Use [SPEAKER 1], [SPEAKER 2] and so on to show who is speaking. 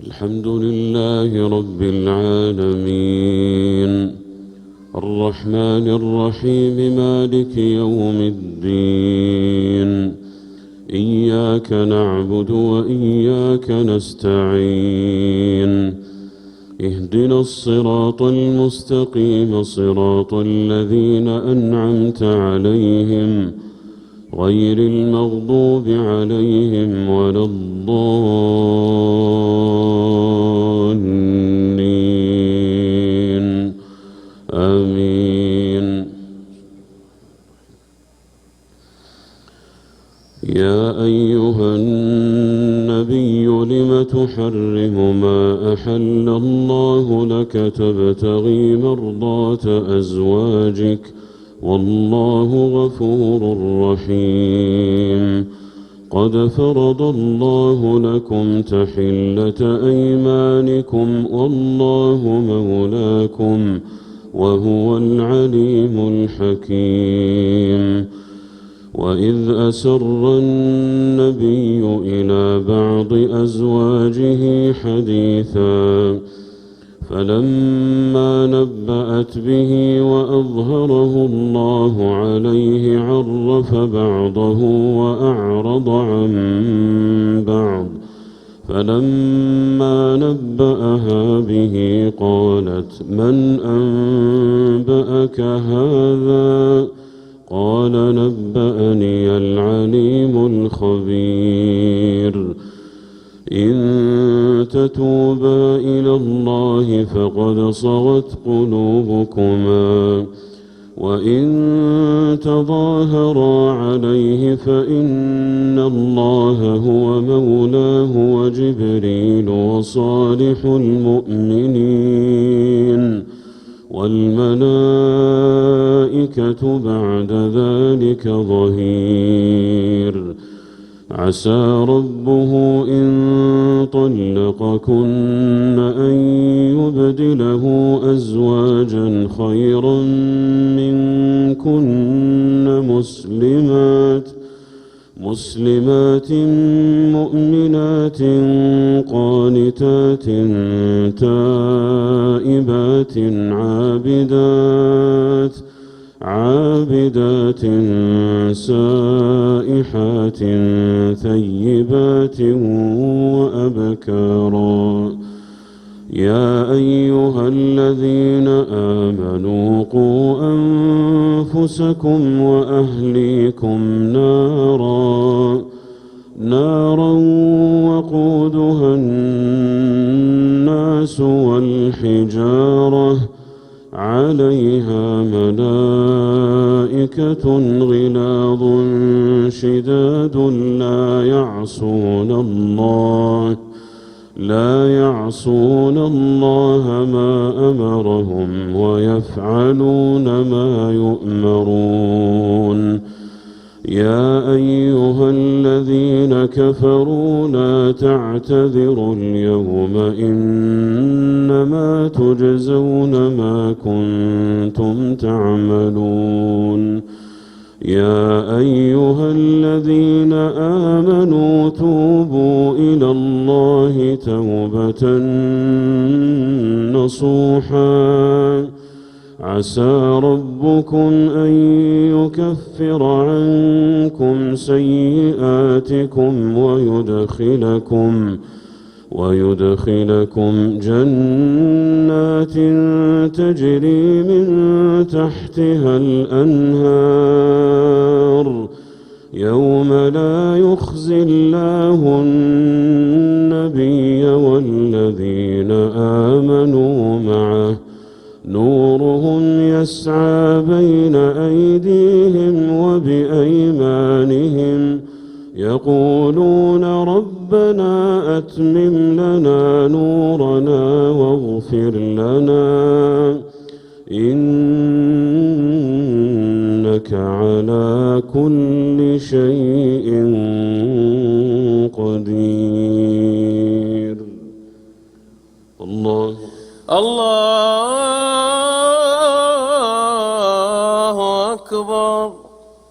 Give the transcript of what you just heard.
[SPEAKER 1] الحمد لله رب العالمين الرحمن الرحيم مالك يوم الدين إياك نعبد وإياك نستعين اهدنا الصراط المستقيم صراط الذين أنعمت عليهم غير المغضوب عليهم ولا الضالين آمين. يا أيها النبي لم تحرم ما أحل الله لك تبتغي مرضات أزواجك والله غفور رحيم. قد فرض الله لكم تحلة أيمانكم والله مولاكم وهو العليم الحكيم. وإذ أسر النبي إلى بعض أزواجه حديثا فلما نبأت به وأظهره الله عليه عرف بعضه وأعرض عن بعض فلما نبأها به قالت من أنبأك هذا قال نبأني العليم الخبير. إن تتوبا إلى الله فقد صغت قلوبكما وإن تظاهرا عليه فإن الله هو مولاه وجبريل وصالح المؤمنين والملائكة بعد ذلك ظهير. عسى ربه إن طلقكن أن يبدله أزواجا خيرا منكن مسلمات مؤمنات قانتات تائبات عابدات سائحات ثيبات وأبكارا. يا أيها الذين آمنوا قوا أنفسكم وأهليكم نارا وقودها الناس والحجارة عليها ملائكة غلاظ شداد لا يعصون الله ما أمرهم ويفعلون ما يؤمرون. يا أيها الذين كفروا لا تعتذروا اليوم إنما تجزون ما كنتم تعملون. يا أيها الذين آمنوا توبوا إلى الله توبة نصوحا عسى ربكم أن يكفر عنكم سيئاتكم ويدخلكم جنات تجري من تحتها الأنهار يوم لا يخزي الله النبي والذين آمنوا معه نورهم يسعى بين أيديهم وبأيمانهم يقولون ربنا أتمم لنا نورنا واغفر لنا إنك على كل شيء قدير. الله